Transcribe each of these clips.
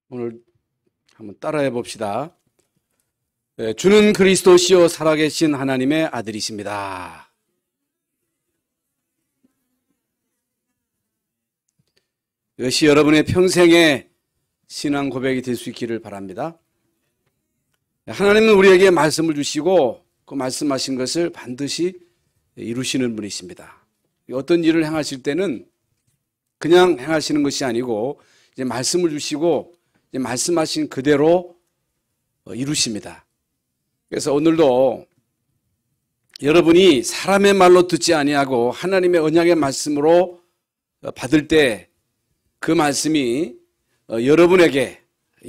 오늘 한번 따라해 봅시다. 주는 그리스도시요 살아계신 하나님의 아들이십니다. 이것이 여러분의 평생의 신앙 고백이 될 수 있기를 바랍니다. 하나님은 우리에게 말씀을 주시고 그 말씀하신 것을 반드시 이루시는 분이십니다. 어떤 일을 행하실 때는 그냥 행하시는 것이 아니고 이제 말씀을 주시고 이제 말씀하신 그대로 이루십니다. 그래서 오늘도 여러분이 사람의 말로 듣지 아니하고 하나님의 언약의 말씀으로 받을 때 그 말씀이 여러분에게,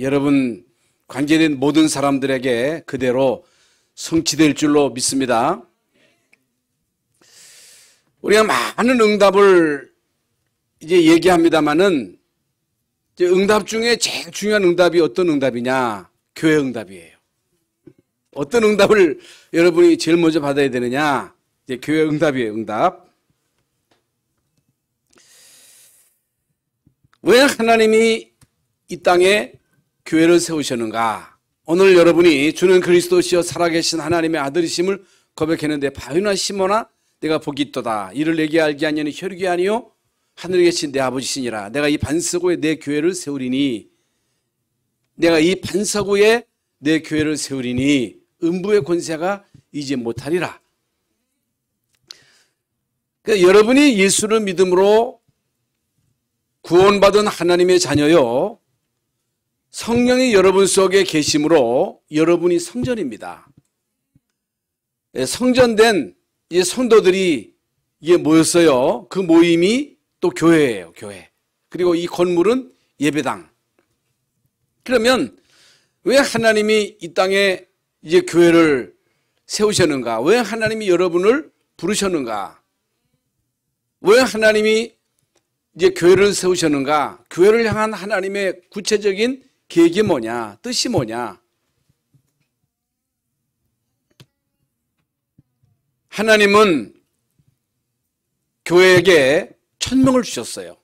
여러분 관계된 모든 사람들에게 그대로 성취될 줄로 믿습니다. 우리가 많은 응답을 이제 얘기합니다만은 응답 중에 제일 중요한 응답이 어떤 응답이냐? 교회 응답이에요. 어떤 응답을 여러분이 제일 먼저 받아야 되느냐? 이제 교회 응답이에요, 응답. 왜 하나님이 이 땅에 교회를 세우셨는가? 오늘 여러분이 주는 그리스도시여 살아계신 하나님의 아들이심을 고백했는데 바위나 시모나 내가 복이 있도다. 이를 내게 알게 하냐니 혈육이 아니요 하늘에 계신 내 아버지시니라. 내가 이 반석 위에 내 교회를 세우리니 내가 이 반석 위에 내 교회를 세우리니 음부의 권세가 이지 못하리라. 그러니까 여러분이 예수를 믿음으로 구원받은 하나님의 자녀요, 성령이 여러분 속에 계심으로 여러분이 성전입니다. 성전된 이 성도들이 이게 모였어요. 그 모임이 또 교회예요, 교회. 그리고 이 건물은 예배당. 그러면 왜 하나님이 이 땅에 이제 교회를 세우셨는가? 왜 하나님이 여러분을 부르셨는가? 왜 하나님이 이제 교회를 세우셨는가? 교회를 향한 하나님의 구체적인 계획이 뭐냐? 뜻이 뭐냐? 하나님은 교회에게 천명을 주셨어요.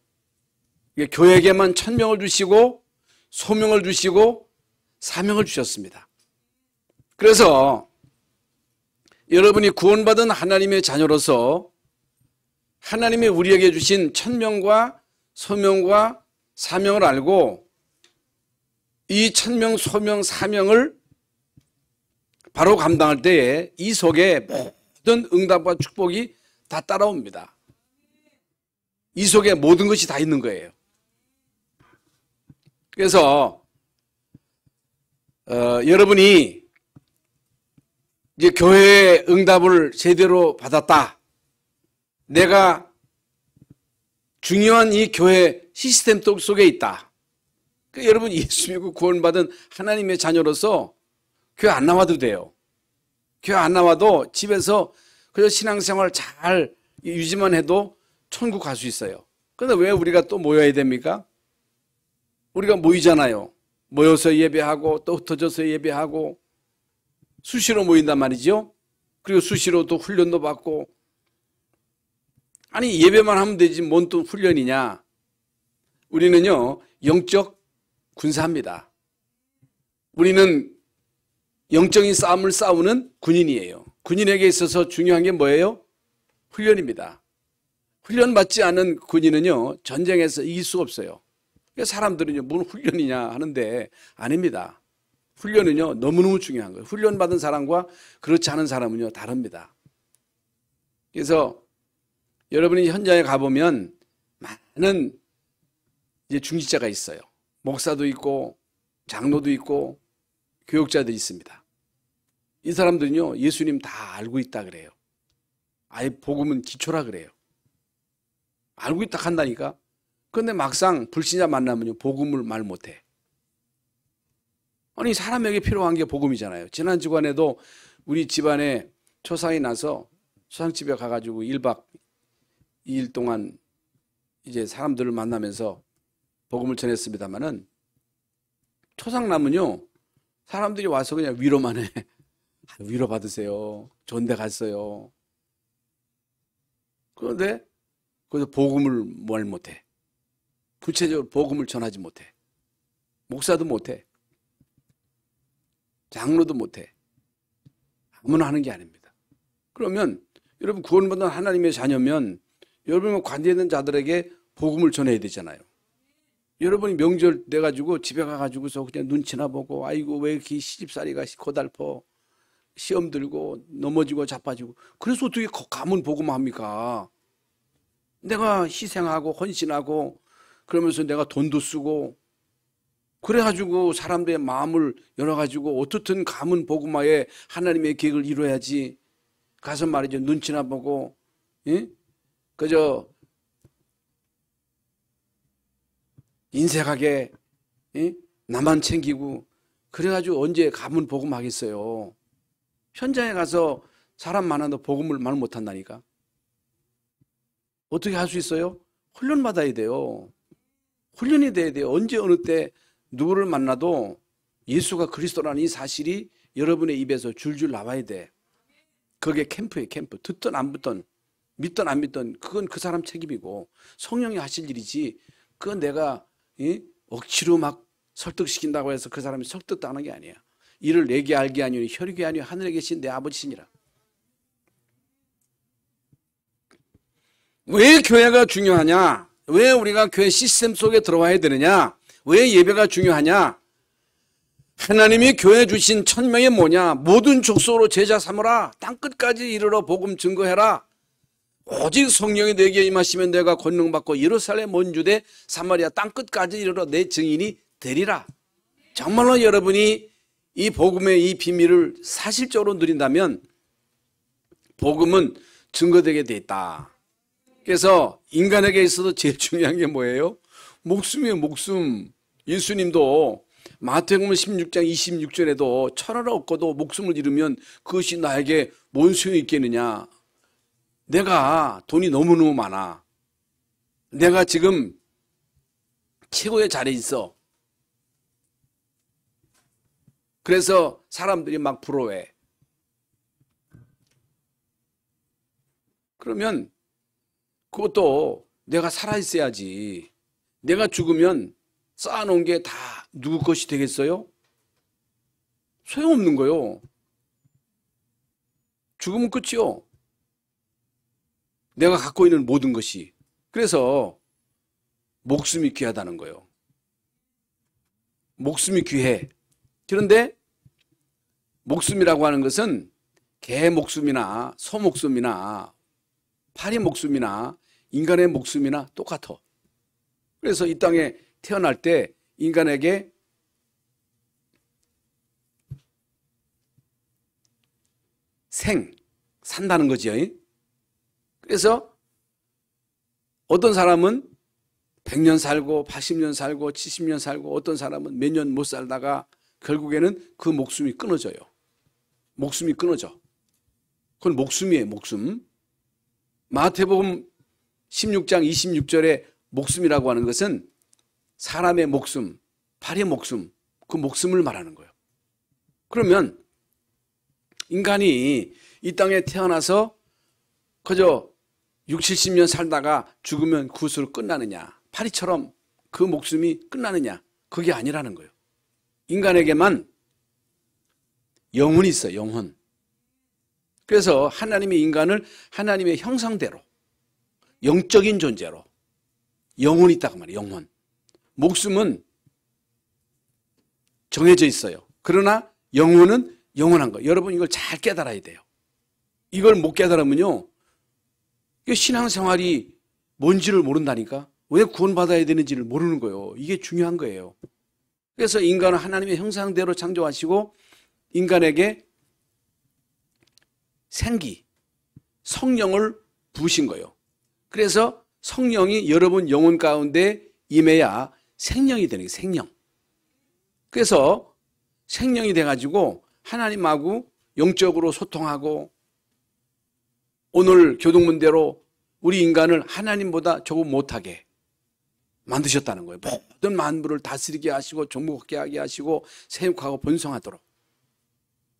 교회에게만 천명을 주시고 소명을 주시고 사명을 주셨습니다. 그래서 여러분이 구원받은 하나님의 자녀로서 하나님이 우리에게 주신 천명과 소명과 사명을 알고 이 천명, 소명, 사명을 바로 감당할 때에 이 속에 모든 응답과 축복이 다 따라옵니다. 이 속에 모든 것이 다 있는 거예요. 그래서 여러분이 이제 교회의 응답을 제대로 받았다. 내가 중요한 이 교회 시스템 속에 있다. 그러니까 여러분 예수 믿고 구원받은 하나님의 자녀로서 교회 안 나와도 돼요. 교회 안 나와도 집에서 그저 신앙생활 잘 유지만 해도 천국 갈 수 있어요. 그런데 왜 우리가 또 모여야 됩니까? 우리가 모이잖아요. 모여서 예배하고 또 흩어져서 예배하고 수시로 모인단 말이죠. 그리고 수시로 또 훈련도 받고. 아니 예배만 하면 되지 뭔 또 훈련이냐. 우리는요 영적 군사입니다. 우리는 영적인 싸움을 싸우는 군인이에요. 군인에게 있어서 중요한 게 뭐예요? 훈련입니다. 훈련 받지 않은 군인은요 전쟁에서 이길 수가 없어요. 그러니까 사람들은요 뭔 훈련이냐 하는데 아닙니다. 훈련은요 너무너무 중요한 거예요. 훈련 받은 사람과 그렇지 않은 사람은요 다릅니다. 그래서 여러분이 현장에 가보면 많은 이제 중직자가 있어요. 목사도 있고 장로도 있고 교육자들이 있습니다. 이 사람들은요 예수님 다 알고 있다 그래요. 아예 복음은 기초라 그래요. 알고 있다 한다니까. 그런데 막상 불신자 만나면요 복음을 말 못해. 아니 사람에게 필요한 게 복음이잖아요. 지난 주간에도 우리 집안에 초상이 나서 초상집에 가가지고 1박 2일 동안 이제 사람들을 만나면서 복음을 전했습니다만은 초상 나면요 사람들이 와서 그냥 위로만 해. 위로 받으세요. 좋은 데 갔어요. 그런데 거기서 복음을 뭘 못해. 구체적으로 복음을 전하지 못해. 목사도 못해. 장로도 못해. 아무나 하는 게 아닙니다. 그러면 여러분 구원받은 하나님의 자녀면 여러분 관계된 자들에게 복음을 전해야 되잖아요. 여러분이 명절 돼가지고 집에 가가지고서 그냥 눈치나 보고 아이고 왜 이렇게 시집살이가 고달퍼 시험 들고 넘어지고 자빠지고 그래서 어떻게 가문 복음을 합니까? 내가 희생하고 헌신하고 그러면서 내가 돈도 쓰고 그래가지고 사람들의 마음을 열어가지고 어떻든 가문 복음화에 하나님의 계획을 이루어야지. 가서 말이죠 눈치나 보고 예? 그저 인색하게 예? 나만 챙기고 그래가지고 언제 가문 복음하겠어요. 현장에 가서 사람 많아도 복음을 말 못한다니까. 어떻게 할 수 있어요? 훈련 받아야 돼요. 훈련이 돼야 돼요. 언제 어느 때 누구를 만나도 예수가 그리스도라는 이 사실이 여러분의 입에서 줄줄 나와야 돼. 그게 캠프예요, 캠프. 듣든 안 듣든, 믿든 안 믿든 그건 그 사람 책임이고 성령이 하실 일이지 그건 내가 억지로 막 설득시킨다고 해서 그 사람이 설득당하는 게 아니야. 이를 내게 알게 하니 혈육이 아니요 하늘에 계신 내 아버지시니라. 왜 교회가 중요하냐? 왜 우리가 교회 시스템 속에 들어와야 되느냐? 왜 예배가 중요하냐? 하나님이 교회 주신 천명이 뭐냐? 모든 족속으로 제자 삼으라. 땅끝까지 이르러 복음 증거해라. 오직 성령이 내게 임하시면 내가 권능받고 예루살렘 온 유대 사마리아 땅끝까지 이르러 내 증인이 되리라. 정말로 여러분이 이 복음의 이 비밀을 사실적으로 누린다면 복음은 증거되게 돼 있다. 그래서 인간에게 있어서 제일 중요한 게 뭐예요? 목숨이에요, 목숨. 예수님도 마태복음 16장 26절에도 천하를 얻고도 목숨을 잃으면 그것이 나에게 뭔 소용이 있겠느냐. 내가 돈이 너무너무 많아. 내가 지금 최고의 자리에 있어. 그래서 사람들이 막 부러워해. 그러면 그것도 내가 살아있어야지. 내가 죽으면 쌓아놓은 게 다 누구 것이 되겠어요? 소용없는 거요. 죽으면 끝이요. 내가 갖고 있는 모든 것이. 그래서 목숨이 귀하다는 거예요. 목숨이 귀해. 그런데 목숨이라고 하는 것은 개 목숨이나 소 목숨이나 파리 목숨이나 인간의 목숨이나 똑같아. 그래서 이 땅에 태어날 때 인간에게 산다는 거지요. 그래서 어떤 사람은 100년 살고 80년 살고 70년 살고 어떤 사람은 몇 년 못 살다가 결국에는 그 목숨이 끊어져요. 목숨이 끊어져. 그건 목숨이에요, 목숨. 마태복음 16장 26절에 목숨이라고 하는 것은 사람의 목숨, 파리의 목숨, 그 목숨을 말하는 거예요. 그러면 인간이 이 땅에 태어나서 그저 60, 70년 살다가 죽으면 그것으로 끝나느냐, 파리처럼 그 목숨이 끝나느냐, 그게 아니라는 거예요. 인간에게만 영혼이 있어요, 영혼. 그래서 하나님의 인간을 하나님의 형상대로 영적인 존재로 영혼이 있다고 말이에요, 영혼. 목숨은 정해져 있어요. 그러나 영혼은 영원한 거예요. 여러분 이걸 잘 깨달아야 돼요. 이걸 못 깨달으면요, 신앙생활이 뭔지를 모른다니까. 왜 구원받아야 되는지를 모르는 거예요. 이게 중요한 거예요. 그래서 인간은 하나님의 형상대로 창조하시고 인간에게 생기, 성령을 부으신 거예요. 그래서 성령이 여러분 영혼 가운데 임해야 생명이 되는 거예요, 생명. 그래서 생명이 돼가지고 하나님하고 영적으로 소통하고 오늘 교동문대로 우리 인간을 하나님보다 조금 못하게 만드셨다는 거예요. 모든 만물을 다스리게 하시고 정복하게 하게 하시고 세육하고 번성하도록.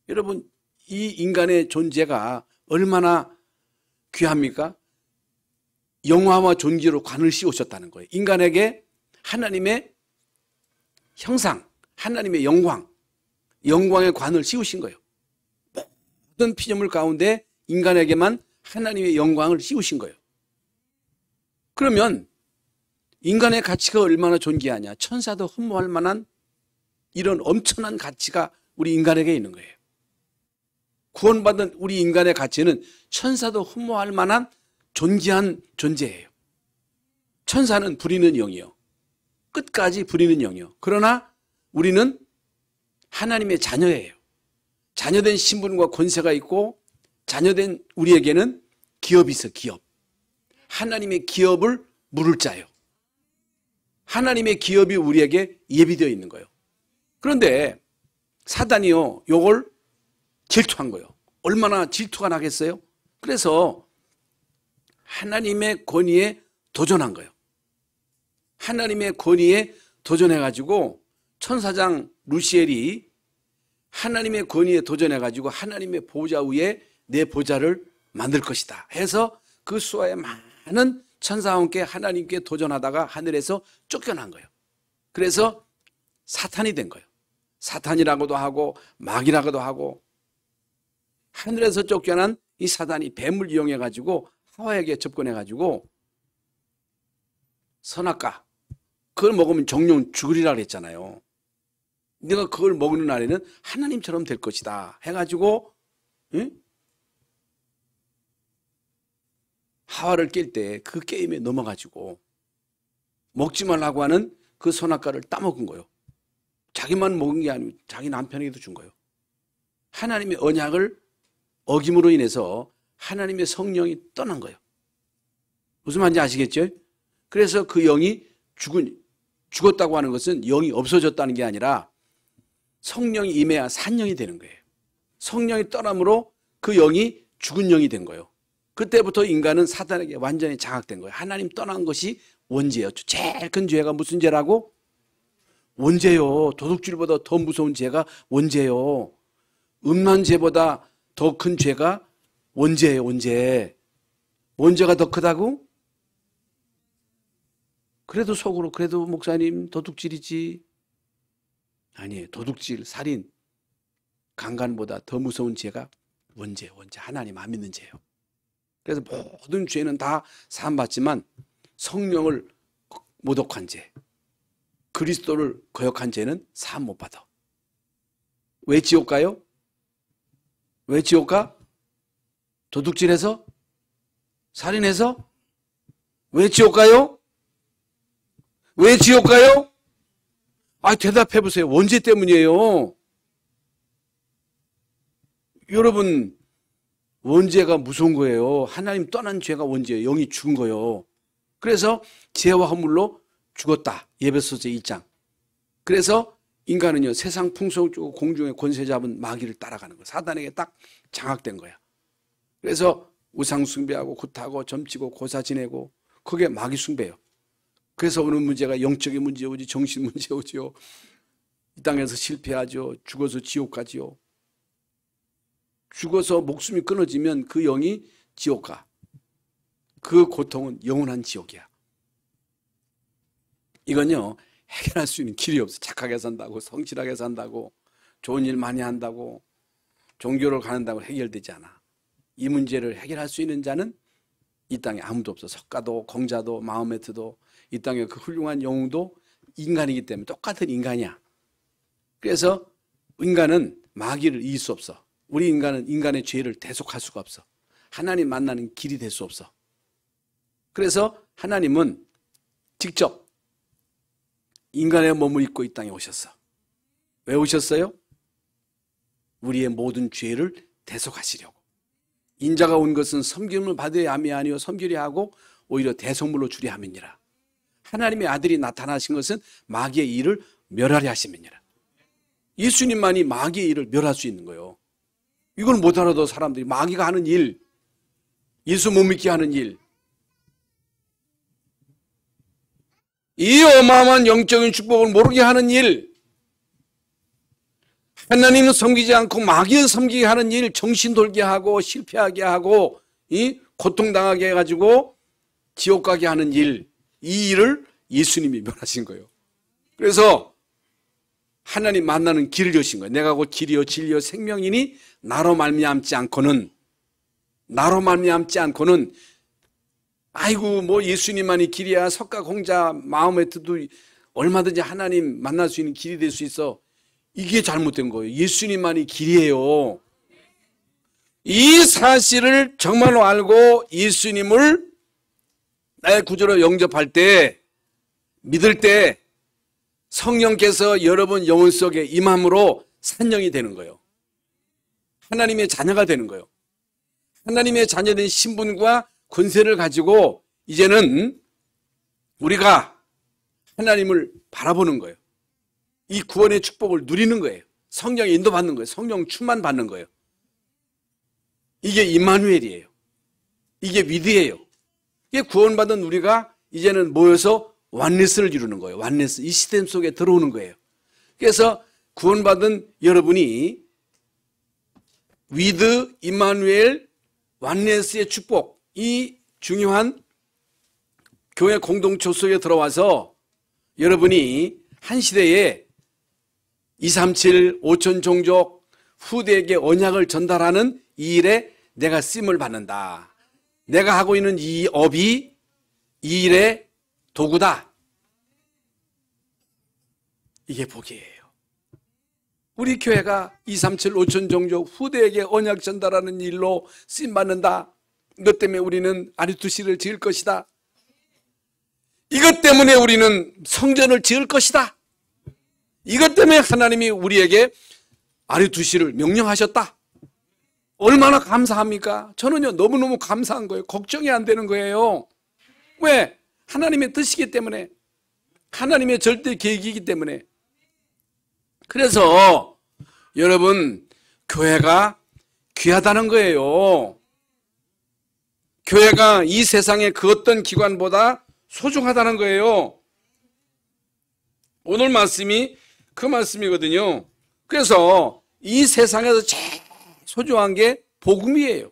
여러분 이 인간의 존재가 얼마나 귀합니까? 영화와 존재로 관을 씌우셨다는 거예요. 인간에게 하나님의 형상, 하나님의 영광의 관을 씌우신 거예요. 모든 피조물 가운데 인간에게만 하나님의 영광을 씌우신 거예요. 그러면 인간의 가치가 얼마나 존귀하냐. 천사도 흠모할 만한 이런 엄청난 가치가 우리 인간에게 있는 거예요. 구원받은 우리 인간의 가치는 천사도 흠모할 만한 존귀한 존재예요. 천사는 부리는 영이요. 끝까지 부리는 영이요. 그러나 우리는 하나님의 자녀예요. 자녀된 신분과 권세가 있고 자녀된 우리에게는 기업이 있어, 기업. 하나님의 기업을 물을 자요. 하나님의 기업이 우리에게 예비되어 있는 거예요. 그런데 사단이요, 요걸 질투한 거예요. 얼마나 질투가 나겠어요? 그래서 하나님의 권위에 도전한 거예요. 하나님의 권위에 도전해가지고 천사장 루시엘이 하나님의 권위에 도전해가지고 하나님의 보좌 위에 내 보좌를 만들 것이다 해서 그 수하에 많은 천사와 함께 하나님께 도전하다가 하늘에서 쫓겨난 거예요. 그래서 사탄이 된 거예요. 사탄이라고도 하고 마귀라고도 하고, 하늘에서 쫓겨난 이 사단이 뱀을 이용해가지고 하와에게 접근해가지고 선악과, 그걸 먹으면 정령 죽으리라 그랬잖아요. 네가 그걸 먹는 날에는 하나님처럼 될 것이다 해가지고, 응? 하와를 깰 때 그 게임에 넘어가지고 먹지 말라고 하는 그 선악과를 따먹은 거예요. 자기만 먹은 게 아니고 자기 남편에게도 준 거예요. 하나님의 언약을 어김으로 인해서 하나님의 성령이 떠난 거예요. 무슨 말인지 아시겠죠? 그래서 그 영이 죽었다고 하는 것은 영이 없어졌다는 게 아니라 성령이 임해야 산영이 되는 거예요. 성령이 떠남으로 그 영이 죽은 영이 된 거예요. 그때부터 인간은 사단에게 완전히 장악된 거예요. 하나님 떠난 것이 원죄예요. 제일 큰 죄가 무슨 죄라고? 원죄요. 도둑질보다 더 무서운 죄가 원죄요. 음란 죄보다 더 큰 죄가 원죄예요. 원죄. 원죄가 더 크다고? 그래도 속으로 그래도 목사님 도둑질이지. 아니에요. 도둑질, 살인, 강간보다 더 무서운 죄가 원죄. 하나님 안 믿는 죄예요. 그래서 모든 죄는 다 사함받지만 성령을 모독한 죄, 그리스도를 거역한 죄는 사함 못 받아. 왜 지옥 가요? 왜 지옥 가? 도둑질해서? 살인해서? 왜 지옥 가요? 왜 지옥 가요? 아, 대답해 보세요. 원죄 때문이에요. 여러분, 원죄가 무서운 거예요. 하나님 떠난 죄가 원죄예요. 영이 죽은 거예요. 그래서 죄와 허물로 죽었다. 에베소서 1장. 그래서 인간은요, 세상 풍속을 쫓고 공중의 권세 잡은 마귀를 따라가는 거예요. 사단에게 딱 장악된 거야. 그래서 우상 숭배하고 굿하고 점치고 고사 지내고, 그게 마귀 숭배예요. 그래서 오는 문제가 영적인 문제 오지, 정신 문제 오지요. 이 땅에서 실패하죠. 죽어서 지옥 가지요. 죽어서 목숨이 끊어지면 그 영이 지옥 가. 그 고통은 영원한 지옥이야. 이건요, 해결할 수 있는 길이 없어. 착하게 산다고, 성실하게 산다고, 좋은 일 많이 한다고, 종교를 가는다고 해결되지 않아. 이 문제를 해결할 수 있는 자는 이 땅에 아무도 없어. 석가도, 공자도, 마호메트도, 이 땅에 그 훌륭한 영웅도 인간이기 때문에 똑같은 인간이야. 그래서 인간은 마귀를 이길 수 없어. 우리 인간은 인간의 죄를 대속할 수가 없어. 하나님 만나는 길이 될 수 없어. 그래서 하나님은 직접 인간의 몸을 입고 이 땅에 오셨어. 왜 오셨어요? 우리의 모든 죄를 대속하시려고. 인자가 온 것은 섬김을 받아야 함이 아니요 섬기려 하고 오히려 대속물로 주려 함이니라. 하나님의 아들이 나타나신 것은 마귀의 일을 멸하려 하심이니라. 예수님만이 마귀의 일을 멸할 수 있는 거예요. 이걸 못 알아도 사람들이 마귀가 하는 일, 예수 못 믿게 하는 일, 이 어마어마한 영적인 축복을 모르게 하는 일, 하나님을 섬기지 않고 마귀를 섬기게 하는 일, 정신 돌게 하고 실패하게 하고 고통당하게 해가지고 지옥 가게 하는 일, 이 일을 예수님이 멸하신 거예요. 그래서 하나님 만나는 길을 여신 거예요. 내가 곧 길이요 진리요 생명이니 나로 말미암지 않고는 아이고 뭐 예수님만이 길이야 석가공자 마음에 들도 얼마든지 하나님 만날 수 있는 길이 될 수 있어. 이게 잘못된 거예요. 예수님만이 길이에요. 이 사실을 정말로 알고 예수님을 나의 구주로 영접할 때, 믿을 때 성령께서 여러분 영혼 속에 임함으로 산영이 되는 거예요. 하나님의 자녀가 되는 거예요. 하나님의 자녀된 신분과 권세를 가지고 이제는 우리가 하나님을 바라보는 거예요. 이 구원의 축복을 누리는 거예요. 성령의 인도받는 거예요. 성령 충만 받는 거예요. 이게 임마누엘이에요. 이게 위드예요. 이게 구원받은 우리가 이제는 모여서 완네스를 이루는 거예요. 완네스. 이 시스템 속에 들어오는 거예요. 그래서 구원받은 여러분이 위드, 임마누엘, 완네스의 축복, 이 중요한 교회 공동체 속에 들어와서 여러분이 한 시대에 237, 5천 종족 후대에게 언약을 전달하는 이 일에 내가 쓰임을 받는다. 내가 하고 있는 이 업이 이 일의 도구다. 이게 복이에요. 우리 교회가 237, 5천 종족 후대에게 언약 전달하는 일로 쓰임받는다. 이것 때문에 우리는 아리투시를 지을 것이다. 이것 때문에 우리는 성전을 지을 것이다. 이것 때문에 하나님이 우리에게 아리투시를 명령하셨다. 얼마나 감사합니까? 저는요 너무너무 감사한 거예요. 걱정이 안 되는 거예요. 왜? 하나님의 뜻이기 때문에, 하나님의 절대 계획이기 때문에. 그래서 여러분 교회가 귀하다는 거예요. 교회가 이 세상의 그 어떤 기관보다 소중하다는 거예요. 오늘 말씀이 그 말씀이거든요. 그래서 이 세상에서 제일 소중한 게 복음이에요.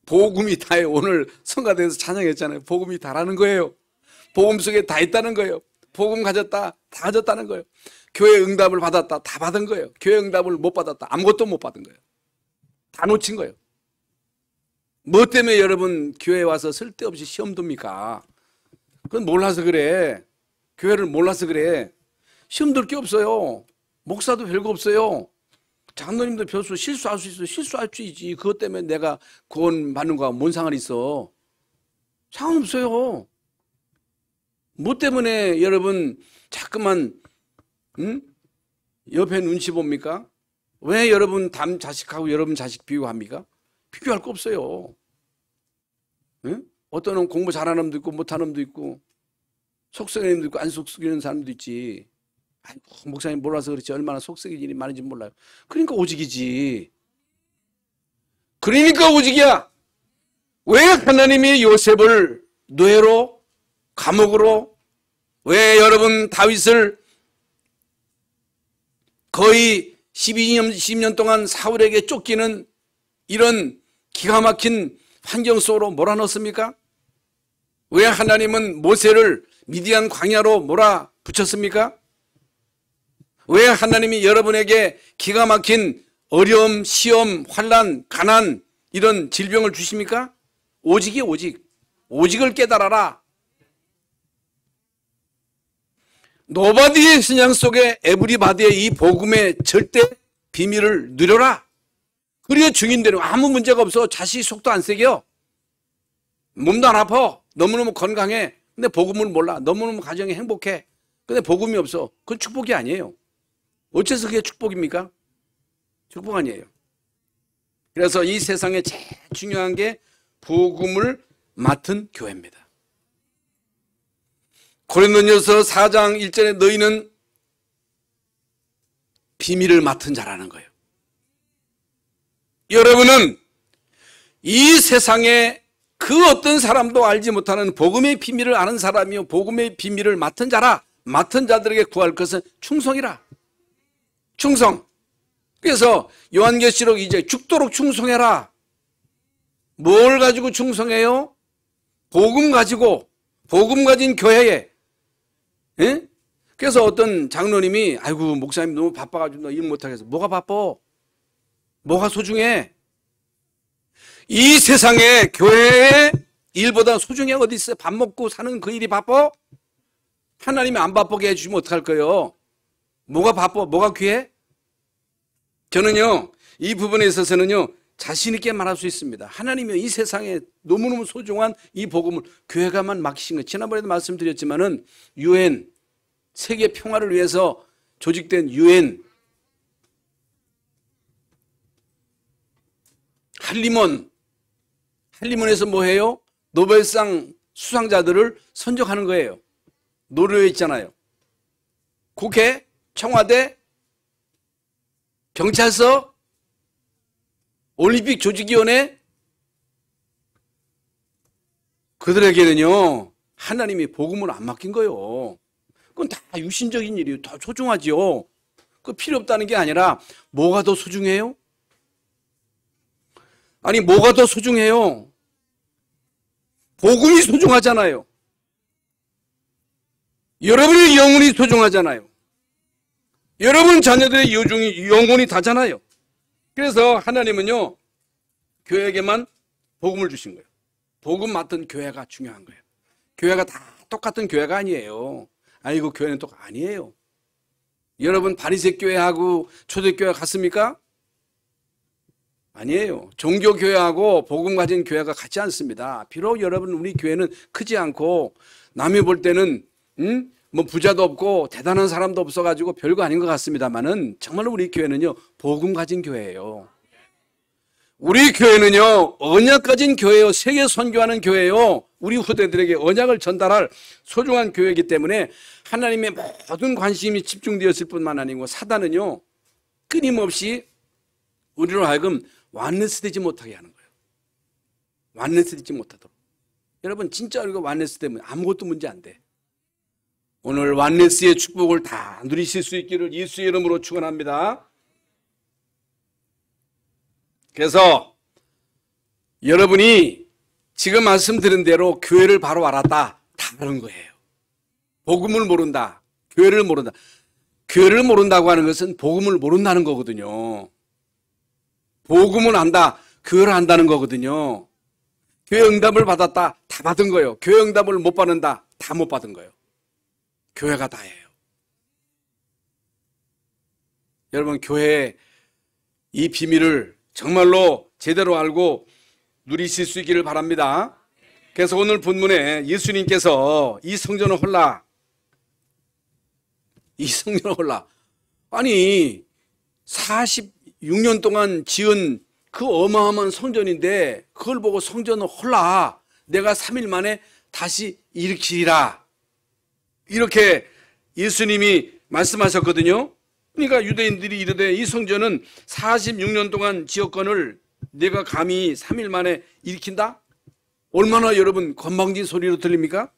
복음이 다예요. 오늘 성가대에서 찬양했잖아요. 복음이 다라는 거예요. 복음 속에 다 있다는 거예요. 복음 가졌다, 다 가졌다는 거예요. 교회 응답을 받았다, 다 받은 거예요. 교회 응답을 못 받았다, 아무것도 못 받은 거예요. 다 놓친 거예요. 뭐 때문에 여러분 교회에 와서 쓸데없이 시험 둡니까? 그건 몰라서 그래. 교회를 몰라서 그래. 시험 둘 게 없어요. 목사도 별거 없어요. 장로님도 별수 실수할 수 있어. 실수할 수 있지. 그것 때문에 내가 구원 받는 거와 뭔 상관이 있어. 상관없어요. 뭐 때문에 여러분 자꾸만 옆에 눈치 봅니까? 왜 여러분 남 자식하고 여러분 자식 비교합니까? 비교할 거 없어요. 응? 어떤 놈 공부 잘하는 놈도 있고 못하는 놈도 있고 속썩이는 놈도 있고 안 속썩이는 사람도 있지. 아이고, 목사님 몰라서 그렇지 얼마나 속썩일 일이 많은지 몰라요. 그러니까 오직이지. 그러니까 오직이야. 왜 하나님이 요셉을 노예로 감옥으로, 왜 여러분 다윗을 거의 12년 동안 사울에게 쫓기는 이런 기가 막힌 환경 속으로 몰아넣습니까? 왜 하나님은 모세를 미디안 광야로 몰아붙였습니까? 왜 하나님이 여러분에게 기가 막힌 어려움, 시험, 환난, 가난 이런 질병을 주십니까? 오직이 오직. 오직을 깨달아라. 노바디의 신앙 속에 에브리바디의 이 복음의 절대 비밀을 누려라. 그래야 증인되는 아무 문제가 없어. 자식이 속도 안 세게요. 몸도 안 아파. 너무너무 건강해. 근데 복음을 몰라. 너무너무 가정이 행복해. 근데 복음이 없어. 그건 축복이 아니에요. 어째서 그게 축복입니까? 축복 아니에요. 그래서 이 세상에 제일 중요한 게 복음을 맡은 교회입니다. 고린도전서 4장 1절에 너희는 비밀을 맡은 자라는 거예요. 여러분은 이 세상에 그 어떤 사람도 알지 못하는 복음의 비밀을 아는 사람이요 복음의 비밀을 맡은 자라. 맡은 자들에게 구할 것은 충성이라. 충성. 그래서 요한계시록 이제 죽도록 충성해라. 뭘 가지고 충성해요? 복음 가지고, 복음 가진 교회에, 예? 그래서 어떤 장로님이 아이고 목사님 너무 바빠가지고 너 일 못하겠어. 뭐가 바빠? 뭐가 소중해? 이 세상에 교회의 일보다 소중한 게 어디 있어요? 밥 먹고 사는 그 일이 바빠? 하나님이 안 바쁘게 해주시면 어떡할 거예요? 뭐가 바빠? 뭐가 귀해? 저는요, 이 부분에 있어서는요, 자신 있게 말할 수 있습니다. 하나님이 이 세상에 너무너무 소중한 이 복음을 교회가만 맡기신 거예요. 지난번에도 말씀드렸지만은 UN, 세계 평화를 위해서 조직된 UN, 한림원에서 뭐 해요? 노벨상 수상자들을 선정하는 거예요. 노르웨이 있잖아요. 국회, 청와대, 경찰서, 올림픽 조직위원회, 그들에게는요 하나님이 복음을 안 맡긴 거예요. 그건 다 유신적인 일이에요. 더 소중하지요. 그 필요 없다는 게 아니라 뭐가 더 소중해요? 아니 뭐가 더 소중해요? 복음이 소중하잖아요. 여러분의 영혼이 소중하잖아요. 여러분 자녀들의 영혼이 다잖아요. 그래서 하나님은요 교회에게만 복음을 주신 거예요. 복음 맡은 교회가 중요한 거예요. 교회가 다 똑같은 교회가 아니에요. 아이고 교회는 또 아니에요. 여러분 바리새 교회하고 초대교회 같습니까? 아니에요. 종교교회하고 복음 가진 교회가 같지 않습니다. 비록 여러분 우리 교회는 크지 않고 남이 볼 때는 뭐 부자도 없고 대단한 사람도 없어가지고 별거 아닌 것 같습니다만은 정말로 우리 교회는요 복음 가진 교회예요. 우리 교회는요 언약 가진 교회요. 세계 선교하는 교회요. 우리 후대들에게 언약을 전달할 소중한 교회이기 때문에 하나님의 모든 관심이 집중되었을 뿐만 아니고 사단은요 끊임없이 우리로 하여금 완네스 되지 못하게 하는 거예요. 완네스 되지 못하도록. 여러분 진짜 우리가 완네스 되면 아무것도 문제 안 돼. 오늘 완네스의 축복을 다 누리실 수 있기를 예수의 이름으로 축원합니다. 그래서 여러분이 지금 말씀드린 대로 교회를 바로 알았다. 다른 거예요. 복음을 모른다. 교회를 모른다. 교회를 모른다고 하는 것은 복음을 모른다는 거거든요. 복음을 안다. 교회를 안다는 거거든요. 교회 응답을 받았다. 다 받은 거예요. 교회 응답을 못 받는다. 다 못 받은 거예요. 교회가 다예요. 여러분 교회의 이 비밀을 정말로 제대로 알고 누리실 수 있기를 바랍니다. 그래서 오늘 본문에 예수님께서 이 성전을 홀라 아니 46년 동안 지은 그 어마어마한 성전인데 그걸 보고 성전을 홀라 내가 3일 만에 다시 일으키리라 이렇게 예수님이 말씀하셨거든요. 그러니까 유대인들이 이르되 이 성전은 46년 동안 지었건을 내가 감히 3일 만에 일으킨다? 얼마나 여러분 건방진 소리로 들립니까?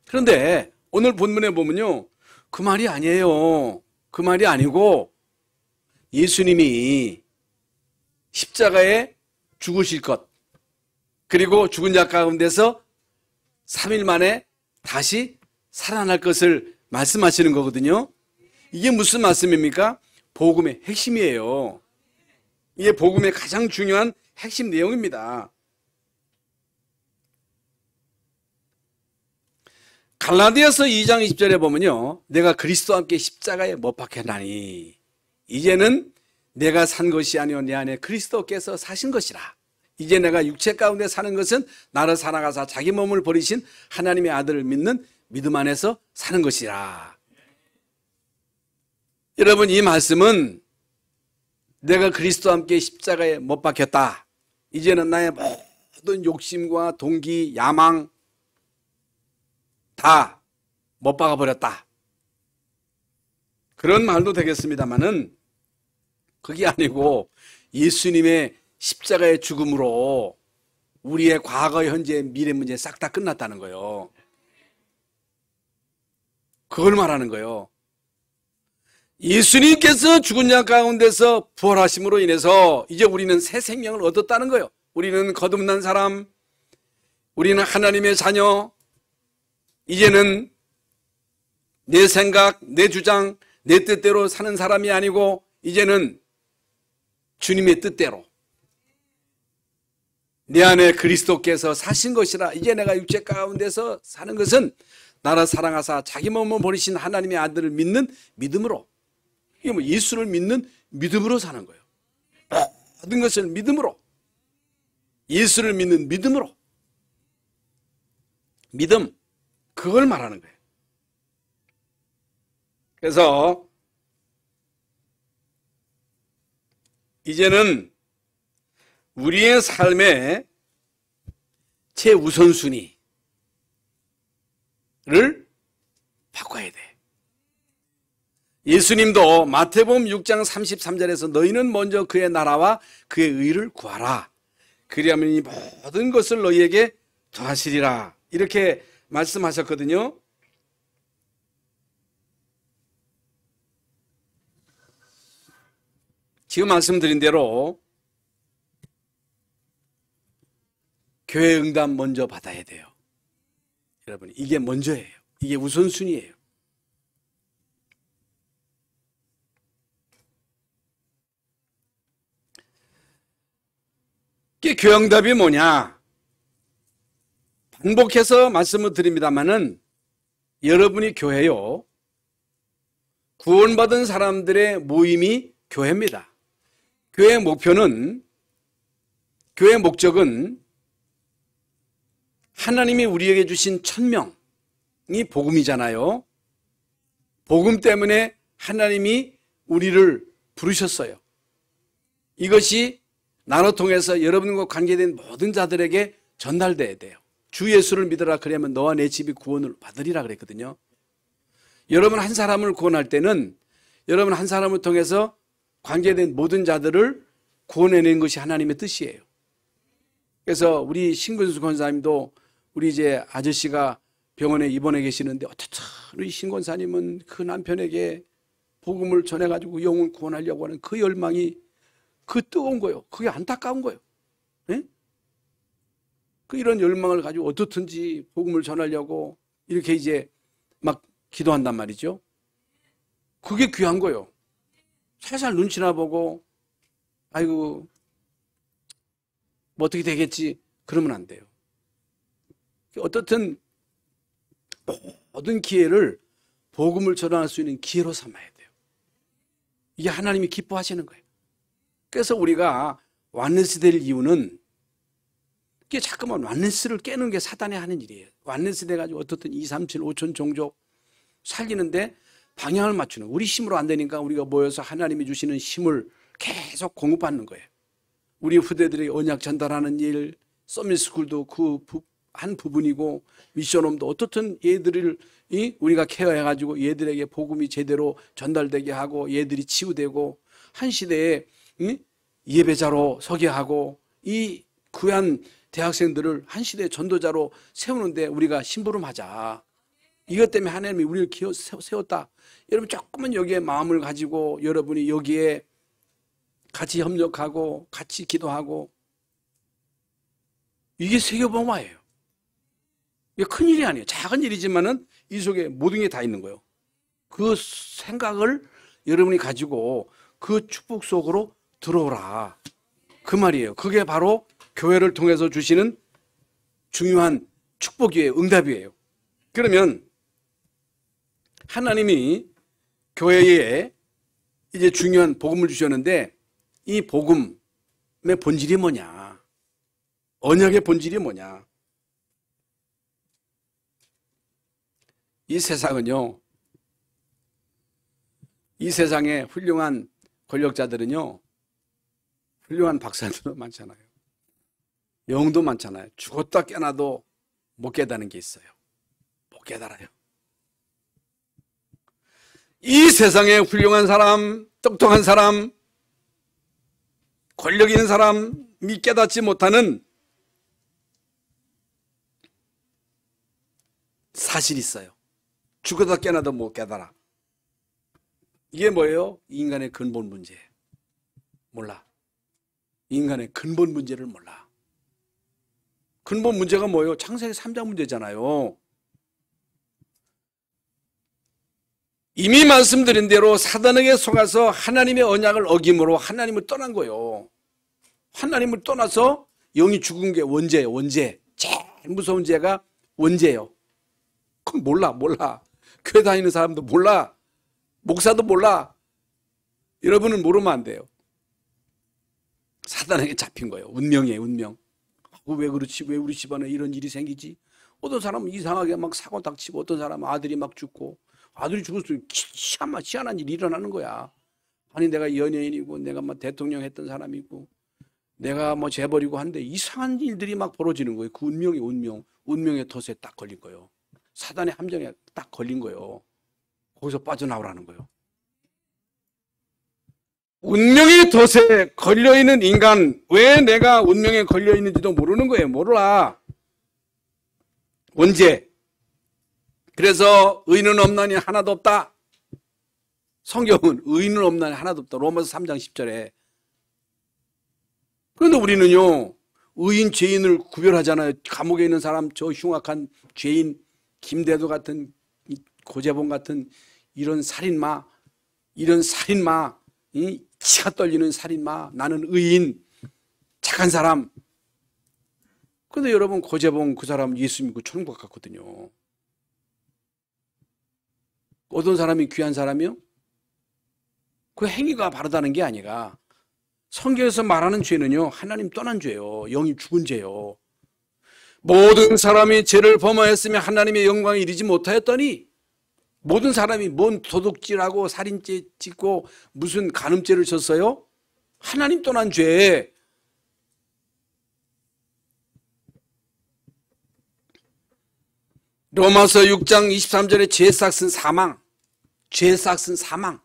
그런데 오늘 본문에 보면요 그 말이 아니에요. 그 말이 아니고 예수님이 십자가에 죽으실 것 그리고 죽은 자 가운데서 3일 만에 다시 살아날 것을 말씀하시는 거거든요. 이게 무슨 말씀입니까? 복음의 핵심이에요. 이게 복음의 가장 중요한 핵심 내용입니다. 갈라디아서 2장 20절에 보면요 내가 그리스도와 함께 십자가에 못 박혔나니 이제는 내가 산 것이 아니오 내 안에 그리스도께서 사신 것이라. 이제 내가 육체 가운데 사는 것은 나를 사랑하사 자기 몸을 버리신 하나님의 아들을 믿는 믿음 안에서 사는 것이라. 여러분 이 말씀은 내가 그리스도와 함께 십자가에 못 박혔다. 이제는 나의 모든 욕심과 동기, 야망 다 못 박아버렸다. 그런 말도 되겠습니다만은 그게 아니고 예수님의 십자가의 죽음으로 우리의 과거, 현재, 미래 문제 싹 다 끝났다는 거예요. 그걸 말하는 거예요. 예수님께서 죽은 자 가운데서 부활하심으로 인해서 이제 우리는 새 생명을 얻었다는 거예요. 우리는 거듭난 사람, 우리는 하나님의 자녀, 이제는 내 생각, 내 주장, 내 뜻대로 사는 사람이 아니고 이제는 주님의 뜻대로 내 안에 그리스도께서 사신 것이라. 이제 내가 육체 가운데서 사는 것은 나를 사랑하사 자기 몸을 버리신 하나님의 아들을 믿는 믿음으로, 이게 뭐 예수를 믿는 믿음으로 사는 거예요. 모든 것을 믿음으로, 예수를 믿는 믿음으로, 믿음, 그걸 말하는 거예요. 그래서 이제는 우리의 삶의 최우선순위를 바꿔야 돼. 예수님도 마태복음 6장 33절에서 너희는 먼저 그의 나라와 그의 의를 구하라. 그리하면 이 모든 것을 너희에게 더하시리라. 이렇게 말씀하셨거든요. 지금 말씀드린 대로 교회 응답 먼저 받아야 돼요. 여러분, 이게 먼저예요. 이게 우선순위예요. 이게 교회 응답이 뭐냐? 반복해서 말씀을 드립니다마는 여러분이 교회요, 구원받은 사람들의 모임이 교회입니다. 교회의 목표는, 교회의 목적은 하나님이 우리에게 주신 천명이 복음이잖아요. 복음 때문에 하나님이 우리를 부르셨어요. 이것이 나로 통해서 여러분과 관계된 모든 자들에게 전달돼야 돼요. 주 예수를 믿어라, 그러면 너와 내 집이 구원을 받으리라 그랬거든요. 여러분 한 사람을 구원할 때는 여러분 한 사람을 통해서 관계된 모든 자들을 구원해내는 것이 하나님의 뜻이에요. 그래서 우리 신근수 권사님도, 우리 이제 아저씨가 병원에 입원해 계시는데 어떻든 우리 신 권사님은 그 남편에게 복음을 전해가지고 영혼 구원하려고 하는 그 열망이, 그 뜨거운 거예요. 그게 안타까운 거예요. 네? 그 이런 열망을 가지고 어떻든지 복음을 전하려고 이렇게 이제 막 기도한단 말이죠. 그게 귀한 거예요. 살살 눈치나 보고 아이고 뭐 어떻게 되겠지 그러면 안 돼요. 어떻든 모든 기회를 복음을 전할 수 있는 기회로 삼아야 돼요. 이게 하나님이 기뻐하시는 거예요. 그래서 우리가 완네스 될 이유는, 이게 자꾸만 완네스를 깨는 게 사단이 하는 일이에요. 완네스 돼가지고 어떻든 2, 3, 7, 5천 종족 살리는데 방향을 맞추는, 우리 힘으로 안 되니까 우리가 모여서 하나님이 주시는 힘을 계속 공급받는 거예요. 우리 후대들이 언약 전달하는 일, 서밋스쿨도 그 한 부분이고, 미션홈도 어떻든 얘들을 우리가 케어해가지고 얘들에게 복음이 제대로 전달되게 하고 얘들이 치유되고 한 시대에 예배자로 서게 하고 이 귀한 대학생들을 한 시대의 전도자로 세우는데 우리가 심부름하자. 이것 때문에 하나님이 우리를 세웠다. 여러분 조금은 여기에 마음을 가지고 여러분이 여기에 같이 협력하고 같이 기도하고, 이게 세계복음화예요. 이게 큰일이 아니에요. 작은 일이지만은 이 속에 모든 게 다 있는 거예요. 그 생각을 여러분이 가지고 그 축복 속으로 들어오라, 그 말이에요. 그게 바로 교회를 통해서 주시는 중요한 축복이에요. 응답이에요. 그러면 하나님이 교회에 이제 중요한 복음을 주셨는데, 이 복음의 본질이 뭐냐? 언약의 본질이 뭐냐? 이 세상은요, 이 세상에 훌륭한 권력자들은요, 훌륭한 박사들도 많잖아요. 영도 많잖아요. 죽었다 깨어나도 못 깨닫는 게 있어요. 못 깨달아요. 이 세상에 훌륭한 사람, 똑똑한 사람, 권력 있는 사람이 깨닫지 못하는 사실이 있어요. 죽었다 깨어나도 못 깨달아. 이게 뭐예요? 인간의 근본 문제. 몰라. 인간의 근본 문제를 몰라. 근본 문제가 뭐예요? 창세기 3장 문제잖아요. 이미 말씀드린 대로 사단에게 속아서 하나님의 언약을 어김으로 하나님을 떠난 거예요. 하나님을 떠나서 영이 죽은 게 원죄예요. 원죄. 제일 무서운 죄가 원죄예요. 그건 몰라. 교회 다니는 사람도 몰라. 목사도 몰라. 여러분은 모르면 안 돼요. 사단에게 잡힌 거예요. 운명이에요. 운명. 왜 그렇지? 왜 우리 집안에 이런 일이 생기지? 어떤 사람은 이상하게 막 사고 닥치고, 어떤 사람은 아들이 막 죽고, 아들이 죽었을 때 희한한 일이 일어나는 거야. 아니 내가 연예인이고 내가 막 대통령 했던 사람이고 내가 뭐 재벌이고 한데 이상한 일들이 막 벌어지는 거예요. 그 운명이 운명의 덫에 딱 걸린 거예요. 사단의 함정에 딱 걸린 거예요. 거기서 빠져나오라는 거예요. 운명의 덫에 걸려있는 인간, 왜 내가 운명에 걸려있는지도 모르는 거예요. 몰라. 원죄. 그래서 의인은 없나니 하나도 없다. 성경은 의인은 없나니 하나도 없다. 로마서 3장 10절에. 그런데 우리는요, 의인, 죄인을 구별하잖아요. 감옥에 있는 사람, 저 흉악한 죄인, 김대도 같은, 고재봉 같은 이런 살인마, 치가 떨리는 살인마, 나는 의인, 착한 사람. 그런데 여러분, 고재봉 그 사람 예수 믿고 천국 갔거든요. 어떤 사람이 귀한 사람이요? 그 행위가 바르다는 게 아니라 성경에서 말하는 죄는요, 하나님 떠난 죄요. 영이 죽은 죄요. 모든 사람이 죄를 범하였으며 하나님의 영광에 이르지 못하였더니, 모든 사람이 뭔 도둑질하고 살인죄 짓고 무슨 간음죄를 졌어요? 하나님 떠난 죄. 로마서 6장 23절에 죄 삭은 사망. 죄 삭은 사망.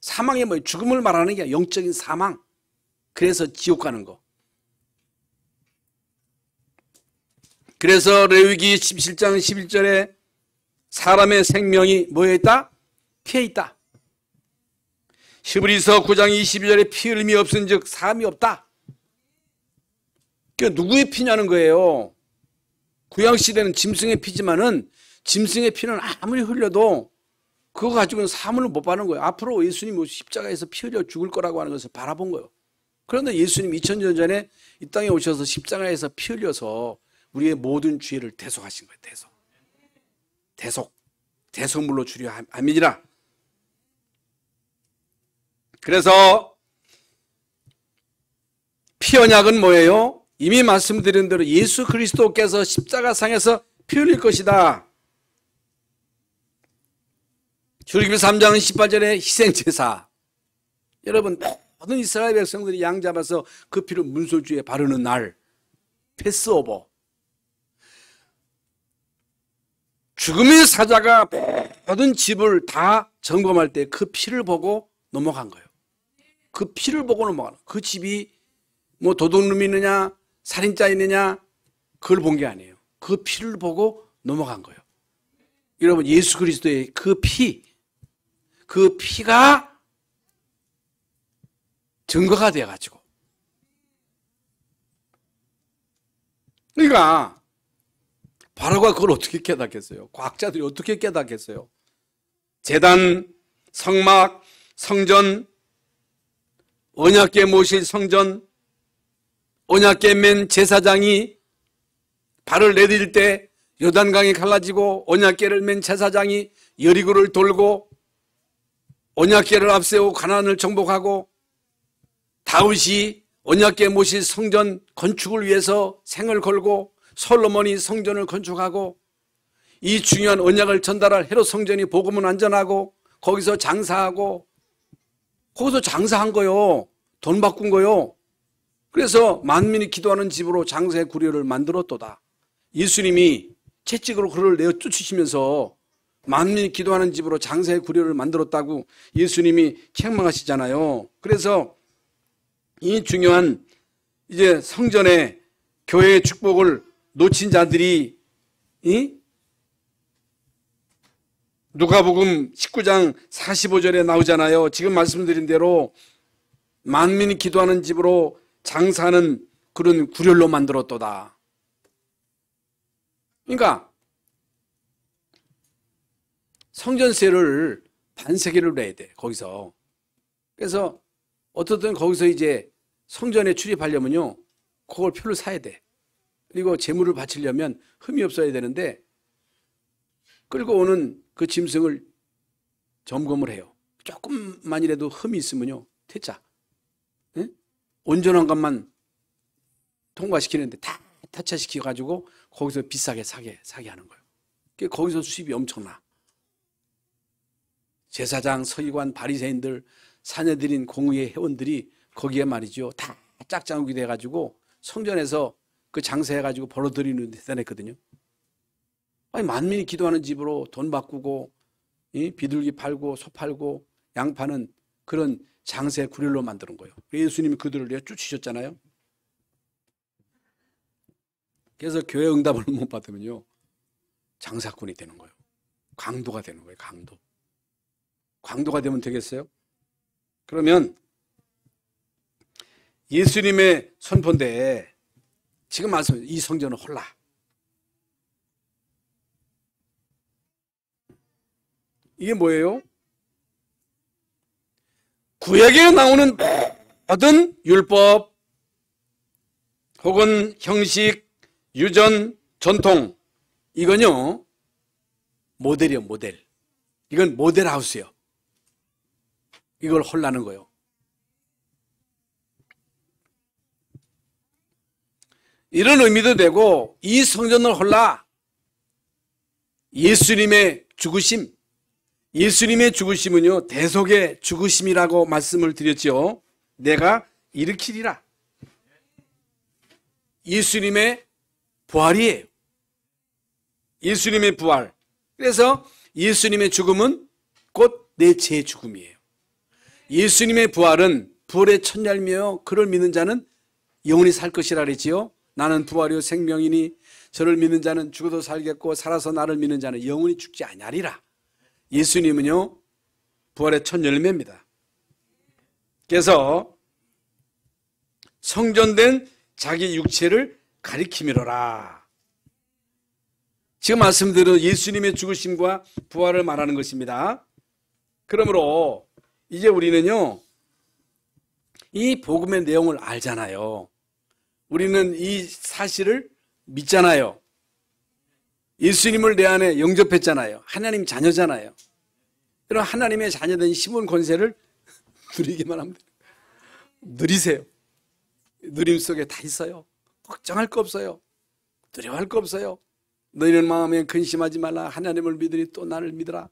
사망이 뭐예요? 죽음을 말하는 게 영적인 사망. 그래서 지옥 가는 거. 그래서 레위기 17장 11절에 사람의 생명이 뭐에 있다? 피에 있다. 히브리서 9장 22절에 피 흘림이 없은 즉 사함이 없다. 그러니까 누구의 피냐는 거예요. 구약시대는 짐승의 피지만은 짐승의 피는 아무리 흘려도 그거 가지고는 사함을 못 받는 거예요. 앞으로 예수님이 십자가에서 피 흘려 죽을 거라고 하는 것을 바라본 거예요. 그런데 예수님 2000년 전에 이 땅에 오셔서 십자가에서 피 흘려서 우리의 모든 죄를 대속하신 거예요. 대속물로 주려 함이니라. 그래서 피 언약은 뭐예요? 이미 말씀드린 대로 예수 그리스도께서 십자가상에서 피 흘릴 것이다. 출애굽기 3장 18절에 희생제사. 여러분 모든 이스라엘 백성들이 양 잡아서 그 피를 문설주에 바르는 날, 패스오버. 죽음의 사자가 모든 집을 다 점검할 때 그 피를 보고 넘어간 거예요. 그 피를 보고 넘어가는 거예요. 그 집이 뭐 도둑놈이 있느냐 살인자 있느냐 그걸 본 게 아니에요. 그 피를 보고 넘어간 거예요. 여러분 예수 그리스도의 그 피가 증거가 돼가지고, 그러니까 바로가 그걸 어떻게 깨닫겠어요? 과학자들이 어떻게 깨닫겠어요? 제단, 성막, 성전, 언약궤 모실 성전, 언약궤 맨 제사장이 발을 내딜 때 요단강이 갈라지고 언약궤를 맨 제사장이 여리고를 돌고 언약궤를 앞세우고 가나안을 정복하고, 다윗이 언약궤 모실 성전 건축을 위해서 생을 걸고 솔로몬이 성전을 건축하고, 이 중요한 언약을 전달할 헤롯 성전이 복음은 안전하고 거기서 장사하고, 거기서 장사한 거요. 돈 바꾼 거요. 그래서 만민이 기도하는 집으로 장사의 구려를 만들었도다. 예수님이 채찍으로 그를 내어 쫓으시면서 만민이 기도하는 집으로 장사의 구려를 만들었다고 예수님이 책망하시잖아요. 그래서 이 중요한 이제 성전의 교회의 축복을 놓친 자들이 누가복음 19장 45절에 나오잖아요. 지금 말씀드린 대로 만민이 기도하는 집으로 장사하는 그런 구렬로 만들었도다. 그러니까 성전세를 반세기를 내야 돼, 거기서. 그래서 어떻든 거기서 이제 성전에 출입하려면요, 그걸 표를 사야 돼. 그리고 재물을 바치려면 흠이 없어야 되는데, 끌고 오는 그 짐승을 점검을 해요. 조금만이라도 흠이 있으면요, 퇴짜. 응? 온전한 것만 통과시키는데 다 타차시켜가지고 거기서 비싸게 사게 하는 거예요. 거기서 수입이 엄청나. 제사장, 서기관, 바리새인들, 사내들인 공의회 회원들이 거기에 말이죠, 다 짝짝이 돼가지고 성전에서 그 장사해가지고 벌어들이는 데 대단했거든요. 아니, 만민이 기도하는 집으로 돈 바꾸고, 비둘기 팔고 소 팔고 양 파는 그런 장세 구렬로 만드는 거예요. 예수님이 그들을 쫓으셨잖아요. 그래서 교회 응답을 못 받으면요, 장사꾼이 되는 거예요. 강도가 되는 거예요. 강도가 되면 되겠어요? 그러면 예수님의 선포인데, 지금 말씀하신 이 성전은 홀라. 이게 뭐예요? 구약에 나오는 모든 율법 혹은 형식, 유전, 전통, 이건요, 모델이요, 모델. 이건 모델하우스예요. 이걸 홀라는 거예요. 이런 의미도 되고, 이 성전을 홀라, 예수님의 죽으심, 예수님의 죽으심은요, 대속의 죽으심이라고 말씀을 드렸죠. 내가 일으키리라. 예수님의 부활이에요. 예수님의 부활. 그래서 예수님의 죽음은 곧 내 재죽음이에요. 예수님의 부활은 부활의 첫 열매요, 그를 믿는 자는 영원히 살 것이라 그랬지요. 나는 부활이요 생명이니 저를 믿는 자는 죽어도 살겠고 살아서 나를 믿는 자는 영원히 죽지 아니하리라. 예수님은요, 부활의 첫 열매입니다. 그래서 성전된 자기 육체를 가리킴이로라. 지금 말씀드린 예수님의 죽으심과 부활을 말하는 것입니다. 그러므로 이제 우리는요, 이 복음의 내용을 알잖아요. 우리는 이 사실을 믿잖아요. 예수님을 내 안에 영접했잖아요. 하나님 자녀잖아요. 그럼 하나님의 자녀된 힘은 권세를 누리기만 하면 돼요. 누리세요. 누림 속에 다 있어요. 걱정할 거 없어요. 두려워할 거 없어요. 너희는 마음에 근심하지 말라. 하나님을 믿으니 또 나를 믿으라.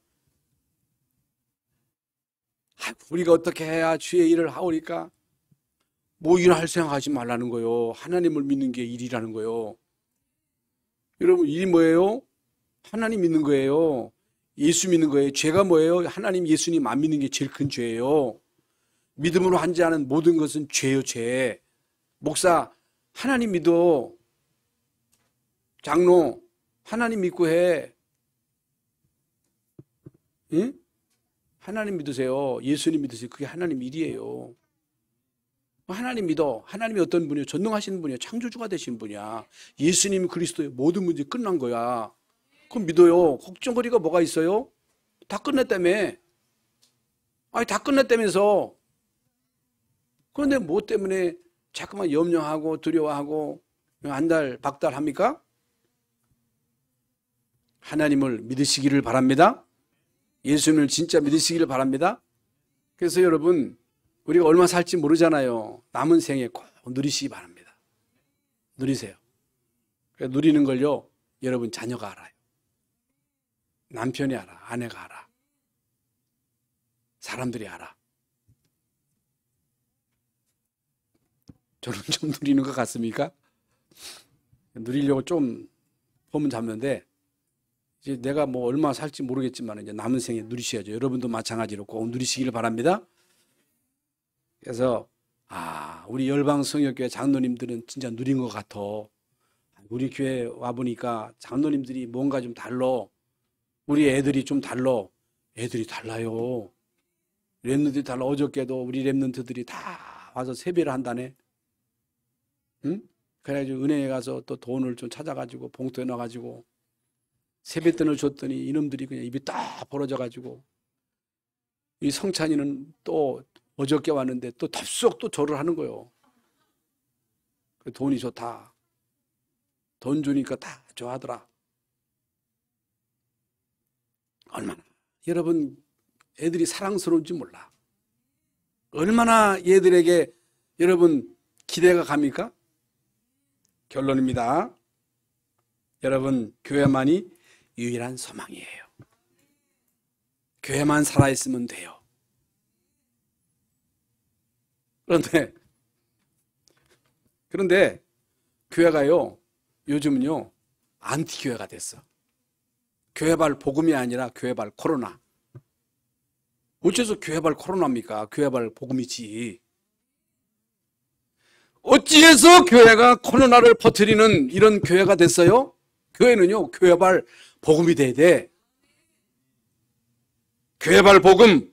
우리가 어떻게 해야 주의 일을 하오니까? 뭐 일할 생각하지 말라는 거예요. 하나님을 믿는 게 일이라는 거예요. 여러분, 일이 뭐예요? 하나님 믿는 거예요. 예수 믿는 거예요. 죄가 뭐예요? 하나님, 예수님 안 믿는 게 제일 큰 죄예요. 믿음으로 하지 않은 모든 것은 죄요, 죄. 목사, 하나님 믿어. 장로, 하나님 믿고 해. 응? 하나님 믿으세요. 예수님 믿으세요. 그게 하나님 일이에요. 하나님 믿어. 하나님이 어떤 분이에요? 전능하시는 분이에요. 창조주가 되신 분이야. 예수님이 그리스도의 모든 문제 끝난 거야. 그럼 믿어요. 걱정거리가 뭐가 있어요? 다 끝냈다며. 아니, 다 끝냈다면서. 그런데 뭐 때문에 자꾸만 염려하고 두려워하고 안달박달합니까? 하나님을 믿으시기를 바랍니다. 예수님을 진짜 믿으시기를 바랍니다. 그래서 여러분, 우리가 얼마 살지 모르잖아요. 남은 생에 꼭 누리시기 바랍니다. 누리세요. 누리는 걸요, 여러분 자녀가 알아요. 남편이 알아. 아내가 알아. 사람들이 알아. 저는 좀 누리는 것 같습니까? 누리려고 좀 폼은 잡는데, 이제 내가 뭐 얼마 살지 모르겠지만 이제 남은 생에 누리셔야죠. 여러분도 마찬가지로 꼭 누리시기를 바랍니다. 그래서 우리 열방성역교회 장로님들은 진짜 누린 것 같아. 우리 교회 와보니까 장로님들이 뭔가 좀 달라. 우리 애들이 좀 달라. 애들이 달라요. 랩런트들이 달라. 어저께도 우리 랩런트들이 다 와서 세배를 한다네. 응? 그래가지고 은행에 가서 또 돈을 좀 찾아가지고 봉투에 넣어가지고 세뱃돈을 줬더니 이놈들이 그냥 입이 딱 벌어져가지고 이 성찬이는 또 어저께 왔는데 또 덥석 또 절을 하는 거예요. 돈이 좋다. 돈 주니까 다 좋아하더라. 얼마나 여러분 애들이 사랑스러운지 몰라. 얼마나 얘들에게 여러분 기대가 갑니까? 결론입니다. 여러분 교회만이 유일한 소망이에요. 교회만 살아있으면 돼요. 그런데 교회가요 요즘은요 안티교회가 됐어. 교회발 복음이 아니라 교회발 코로나. 어째서 교회발 코로나입니까? 교회발 복음이지. 어찌해서 교회가 코로나를 퍼뜨리는 이런 교회가 됐어요? 교회는요 교회발 복음이 돼야 돼. 교회발 복음,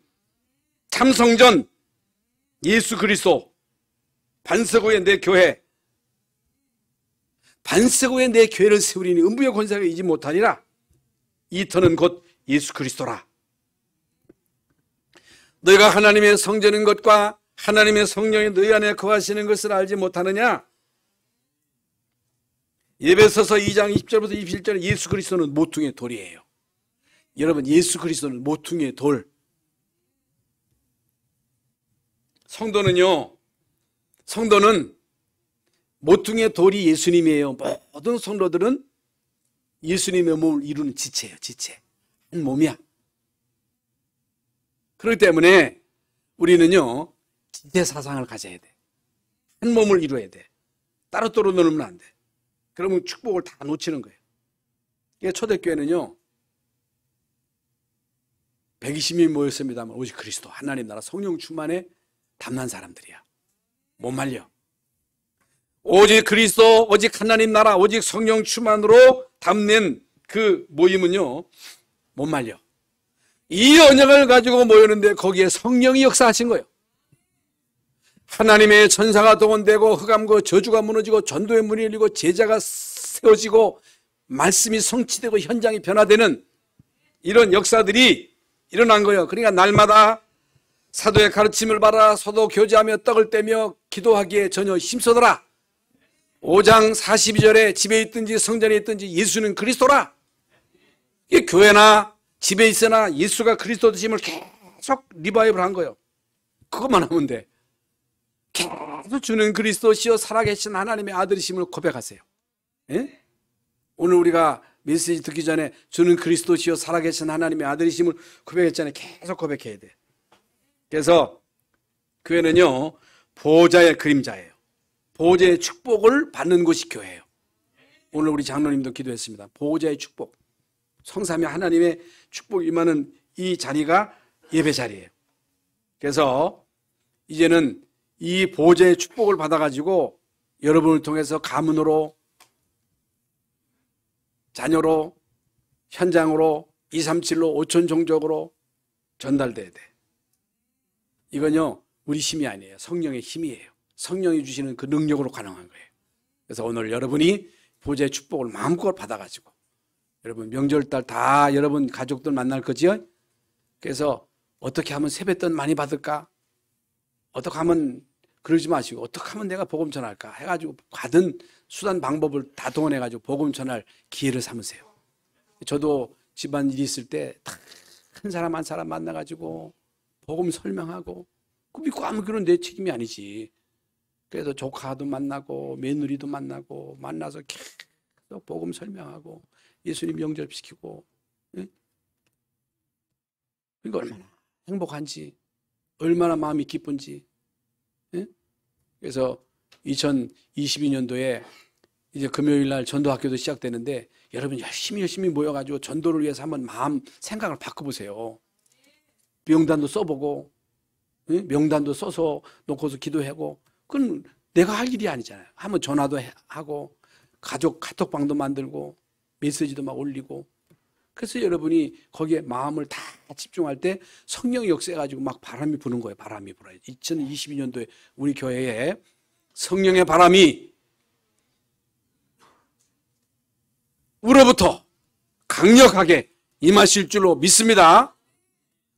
참성전, 예수 그리스도, 반석 후에 내 교회. 반석 후에 내 교회를 세우리니 음부의 권세가 이지 못하니라. 이 터는 곧 예수 그리스도라. 너희가 하나님의 성전인 것과 하나님의 성령이 너희 안에 거하시는 것을 알지 못하느냐? 에베소서 2장 20절부터 21절에 예수 그리스도는 모퉁이의 돌이에요. 여러분 예수 그리스도는 모퉁이의 돌. 성도는 모퉁이의 돌이 예수님이에요. 모든 성도들은 예수님의 몸을 이루는 지체예요. 지체. 한 몸이야. 그렇기 때문에 우리는요 지체 사상을 가져야 돼. 한 몸을 이루어야 돼. 따로따로 놀면 안 돼. 그러면 축복을 다 놓치는 거예요. 초대교회는요 120명이 모였습니다만 오직 그리스도 하나님 나라 성령 충만에 담난 사람들이야. 못 말려. 오직 그리스도 오직 하나님 나라 오직 성령 충만으로 담는 그 모임은요 못 말려. 이 언약을 가지고 모였는데 거기에 성령이 역사하신 거예요. 하나님의 천사가 동원되고 흑암과 저주가 무너지고 전도의 문이 열리고 제자가 세워지고 말씀이 성취되고 현장이 변화되는 이런 역사들이 일어난 거예요. 그러니까 날마다 사도의 가르침을 받아 서로 교제하며 떡을 떼며 기도하기에 전혀 힘써더라. 5장 42절에 집에 있든지 성전에 있든지 예수는 그리스도라. 이게 교회나 집에 있으나 예수가 그리스도 되심을 계속 리바이벌 한 거예요. 그것만 하면 돼. 계속 주는 그리스도시요 살아계신 하나님의 아들이심을 고백하세요. 예? 오늘 우리가 메시지 듣기 전에 주는 그리스도시요 살아계신 하나님의 아들이심을 고백했잖아요. 계속 고백해야 돼. 그래서 교회는요 보호자의 그림자예요. 보호자의 축복을 받는 곳이 교회예요. 오늘 우리 장로님도 기도했습니다. 보호자의 축복, 성삼위 하나님의 축복이 임하는 이 자리가 예배 자리예요. 그래서 이제는 이 보호자의 축복을 받아가지고 여러분을 통해서 가문으로, 자녀로, 현장으로, 237로, 5천 종족으로 전달돼야 돼. 이건요 우리 힘이 아니에요. 성령의 힘이에요. 성령이 주시는 그 능력으로 가능한 거예요. 그래서 오늘 여러분이 보호자의 축복을 마음껏 받아가지고 여러분 명절달 다 여러분 가족들 만날 거지요. 그래서 어떻게 하면 세뱃돈 많이 받을까? 어떻게 하면 그러지 마시고 어떻게 하면 내가 복음 전할까 해가지고 받은 수단 방법을 다 동원해가지고 복음 전할 기회를 삼으세요. 저도 집안 일이 있을 때 한 사람 한 사람 만나가지고 복음 설명하고 그 믿고 아무 그런 내 책임이 아니지. 그래서 조카도 만나고 며느리도 만나고 만나서 계속 복음 설명하고 예수님 영접시키고, 예? 그러니까 얼마나 행복한지 얼마나 마음이 기쁜지. 예? 그래서 2022년도에 이제 금요일 날 전도학교도 시작되는데 여러분 열심히 모여가지고 전도를 위해서 한번 마음 생각을 바꿔보세요. 명단도 써보고, 예? 명단도 써서 놓고서 기도하고. 그건 내가 할 일이 아니잖아요. 한번 전화도 하고 가족 카톡방도 만들고 메시지도 막 올리고. 그래서 여러분이 거기에 마음을 다 집중할 때 성령이 역사해가지고 막 바람이 부는 거예요. 바람이 불어요. 2022년도에 우리 교회에 성령의 바람이 우로부터 강력하게 임하실 줄로 믿습니다.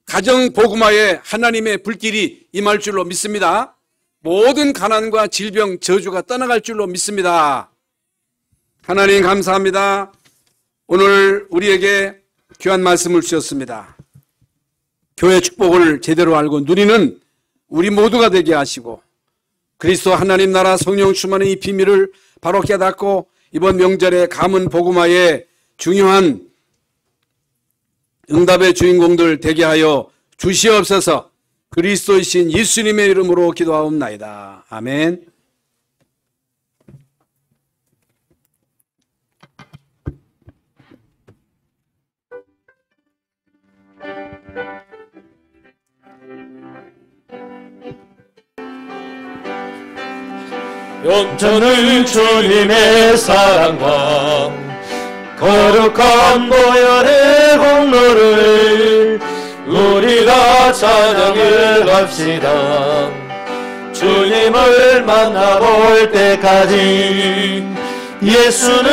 가정 복음화에 하나님의 불길이 임할 줄로 믿습니다. 모든 가난과 질병, 저주가 떠나갈 줄로 믿습니다. 하나님 감사합니다. 오늘 우리에게 귀한 말씀을 주셨습니다. 교회 축복을 제대로 알고 누리는 우리 모두가 되게 하시고 그리스도 하나님 나라 성령 충만의 이 비밀을 바로 깨닫고 이번 명절에 가문 복음화에 중요한 응답의 주인공들 되게 하여 주시옵소서. 그리스도이신 예수님의 이름으로 기도하옵나이다. 아멘. 온전한 주님의 사랑과 거룩한 보혈의 공로를 우리가 찬양을 합시다. 주님을 만나볼 때까지 예수는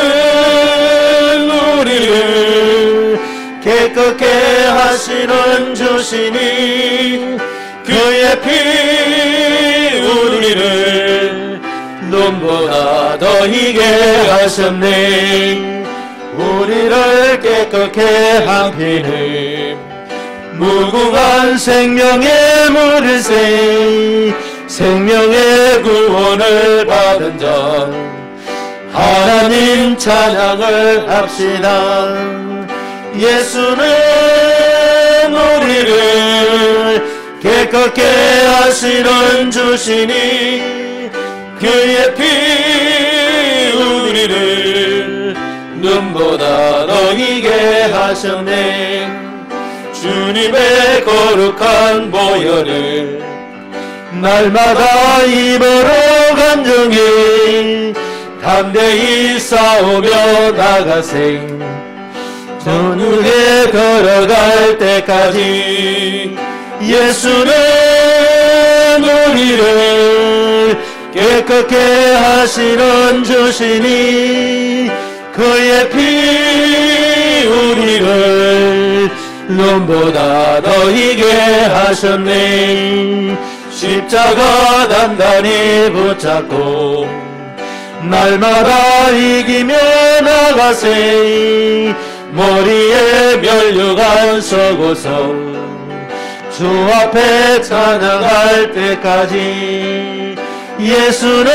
우리를 깨끗게 하시는 주시니 그의 피 우리를 눈보다 더 희게 하셨네. 우리를 깨끗게 한 피는 무궁한 생명의 물일세. 생명의 구원을 받은 자 하나님 찬양을 합시다. 예수는 우리를 깨끗게 하시는 주시니 그의 피 우리를 눈보다 더 희게 하셨네. 주님의 거룩한 보혈을 날마다 입으로 간증히 담대히 싸우며 나가세. 저녁에 걸어갈 때까지 예수는 우리를 깨끗게 하시는 주시니 그의 피 우리를 눈보다 더 희게 하셨네. 십자가 단단히 붙잡고 날마다 이기며 나가세. 머리에 면류관 서고서 주 앞에 찬양할 때까지 예수는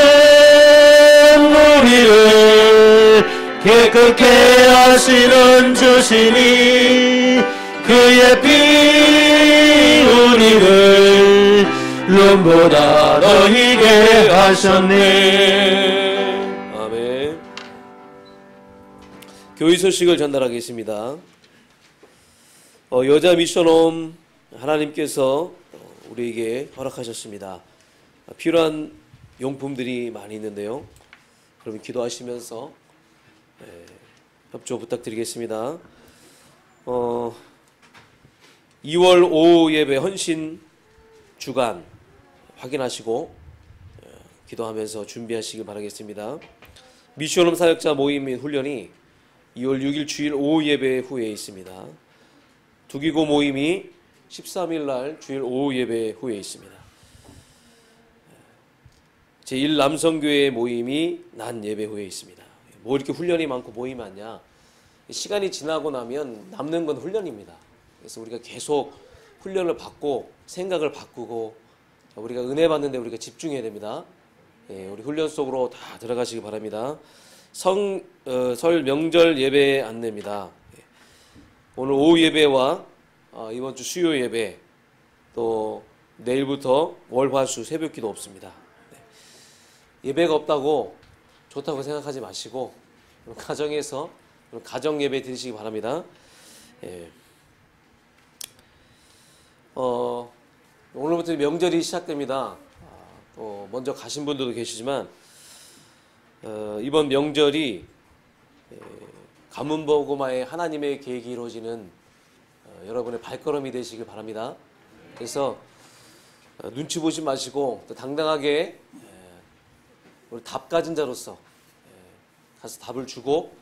우리를 깨끗게 하시는 주시니 그의 피 우리를 눈보다 더 희게 하셨네. 아멘. 교회 소식을 전달하겠습니다. 여자 미션홈 하나님께서 우리에게 허락하셨습니다. 필요한 용품들이 많이 있는데요. 그럼 기도하시면서 협조 부탁드리겠습니다. 2월 5 예배 헌신 주간 확인하시고 기도하면서 준비하시길 바라겠습니다. 미션홈 사역자 모임 및 훈련이 2월 6일 주일 오후 예배 후에 있습니다. 두기고 모임이 13일 날 주일 오후 예배 후에 있습니다. 제1남성교회 모임이 낮 예배 후에 있습니다. 뭐 이렇게 훈련이 많고 모임이 많냐? 시간이 지나고 나면 남는 건 훈련입니다. 그래서 우리가 계속 훈련을 받고 생각을 바꾸고 우리가 은혜 받는데 우리가 집중해야 됩니다. 우리 훈련 속으로 다 들어가시기 바랍니다. 설 명절 예배 안내입니다. 오늘 오후 예배와 이번 주 수요 예배 또 내일부터 월, 화, 수 새벽 기도 없습니다. 예배가 없다고 좋다고 생각하지 마시고 가정에서 가정 예배 드리시기 바랍니다. 오늘부터 명절이 시작됩니다. 또 먼저 가신 분들도 계시지만 이번 명절이 가문 복음화의 하나님의 계획이 이루어지는 여러분의 발걸음이 되시길 바랍니다. 그래서 눈치 보지 마시고 또 당당하게 우리 답 가진 자로서 가서 답을 주고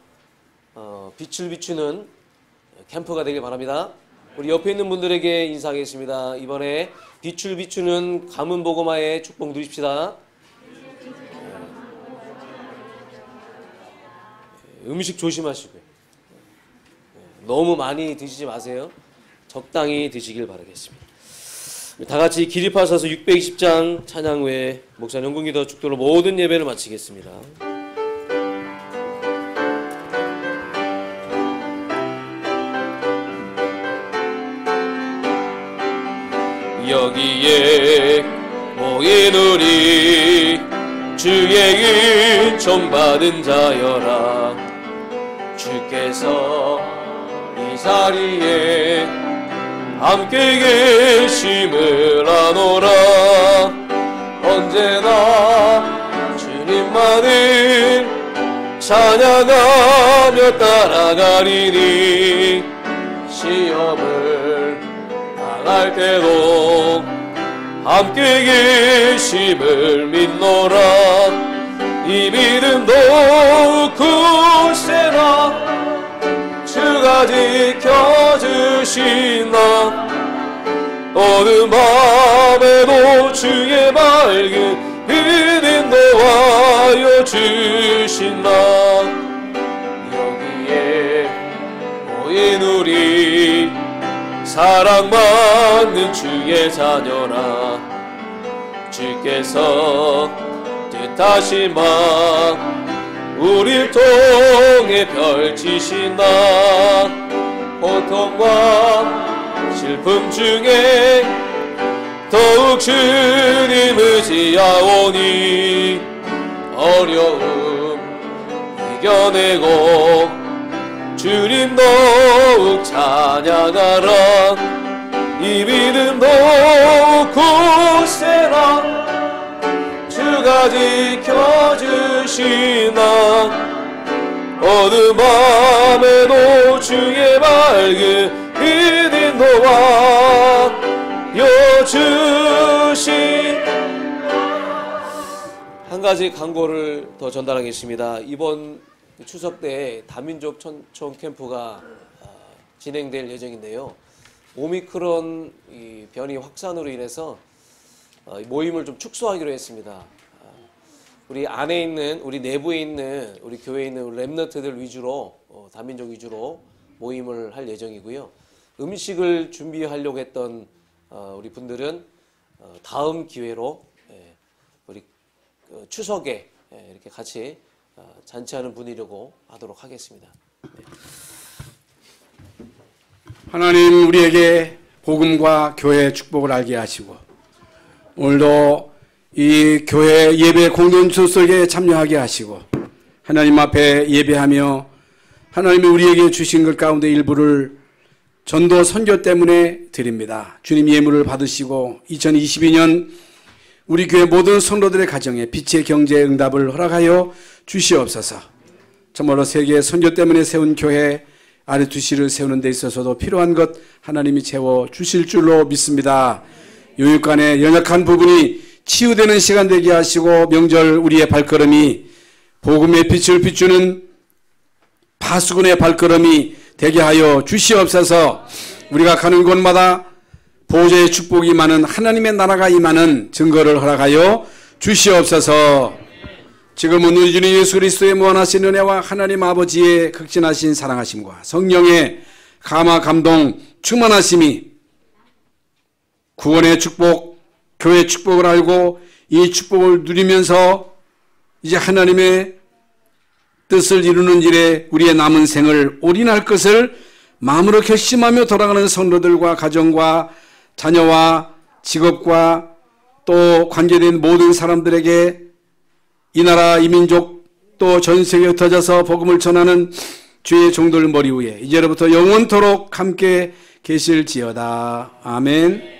빛을 비추는 캠프가 되길 바랍니다. 우리 옆에 있는 분들에게 인사하겠습니다. 이번에 빛을 비추는 가문 복음화의 축복 누립시다. 음식 조심하시고요. 너무 많이 드시지 마세요. 적당히 드시길 바라겠습니다. 다 같이 기립하셔서 620장 찬양 외에 목사 영궁기도 축도로 모든 예배를 마치겠습니다. 여기에 모인 우리 주의 은총 받은 자여라. 주께서 이 자리에 함께 계심을 아노라. 언제나 주님만을 찬양하며 따라가리니 시험을 당할 때도 함께 계심을 믿노라. 이 믿음 더욱 굳세라. 주가 지켜주시나. 어느 밤에도 주의 맑은 은혜 도와여 주시나. 여기에 모인 우리 사랑받는 주의 자녀라. 주께서 뜻하신 바 우릴 통해 펼치시나. 고통과 슬픔 중에 더욱 주님 의지하오니 어려움 이겨내고 주님 더욱 찬양하라. 이 믿음 더욱 굳세라. 주가 지켜주시나. 어느 밤에도 주의 맑은 은혜 도와여 주신. 한 가지 광고를 더 전달하겠습니다. 이번 추석 때 다민족 천청 캠프가 진행될 예정인데요. 오미크론 변이 확산으로 인해서 모임을 좀 축소하기로 했습니다. 우리 안에 있는, 우리 내부에 있는, 우리 교회에 있는 렘넌트들 위주로, 다민족 위주로 모임을 할 예정이고요. 음식을 준비하려고 했던 우리 분들은 다음 기회로 우리 추석에 이렇게 같이 잔치하는 분이려고 하도록 하겠습니다. 네. 하나님 우리에게 복음과 교회의 축복을 알게 하시고 오늘도 이 교회 예배 공동체 속에 참여하게 하시고 하나님 앞에 예배하며 하나님이 우리에게 주신 것 가운데 일부를 전도 선교 때문에 드립니다. 주님 예물을 받으시고 2022년 우리 교회 모든 성도들의 가정에 빛의 경제의 응답을 허락하여 주시옵소서. 정말로 세계 선교 때문에 세운 교회 아르투시를 세우는 데 있어서도 필요한 것 하나님이 채워주실 줄로 믿습니다. 요육간의 연약한 부분이 치유되는 시간 되게 하시고 명절 우리의 발걸음이 복음의 빛을 비추는 파수꾼의 발걸음이 되게 하여 주시옵소서. 우리가 가는 곳마다 보호자의 축복이 많은 하나님의 나라가 임하는 증거를 허락하여 주시옵소서. 지금은 우리 주님 예수 그리스도의 무한하신 은혜와 하나님 아버지의 극진하신 사랑하심과 성령의 감화 감동 충만하심이 구원의 축복, 교회의 축복을 알고 이 축복을 누리면서 이제 하나님의 뜻을 이루는 일에 우리의 남은 생을 올인할 것을 마음으로 결심하며 돌아가는 성도들과 가정과 자녀와 직업과 또 관계된 모든 사람들에게 이 나라 이 민족 또 전 세계에 흩어져서 복음을 전하는 주의 종들 머리 위에 이제로부터 영원토록 함께 계실지어다. 아멘.